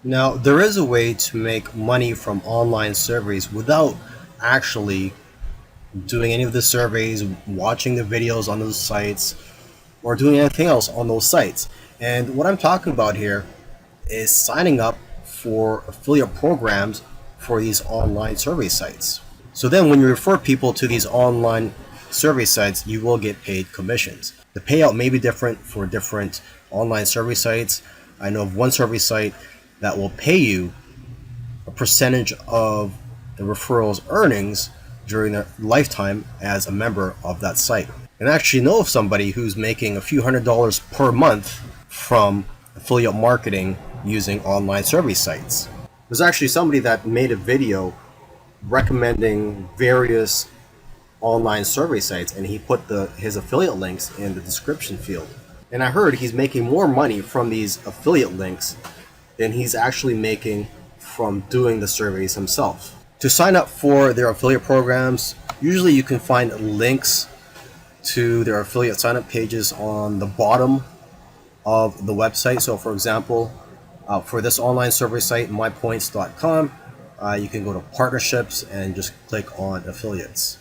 Now, there is a way to make money from online surveys without actually doing any of the surveys, watching the videos on those sites, or doing anything else on those sites. And what I'm talking about here is signing up for affiliate programs for these online survey sites. So then when you refer people to these online survey sites, you will get paid commissions. The payout may be different for different online survey sites. I know of one survey site that will pay you a percentage of the referral's earnings during their lifetime as a member of that site. And I actually know of somebody who's making a few $100s per month from affiliate marketing using online survey sites. There's actually somebody that made a video recommending various online survey sites, and he put his affiliate links in the description field. And I heard he's making more money from these affiliate links than he's actually making from doing the surveys himself. To sign up for their affiliate programs, usually you can find links to their affiliate sign up pages on the bottom of the website. So for example, for this online survey site, mypoints.com, you can go to partnerships and just click on affiliates.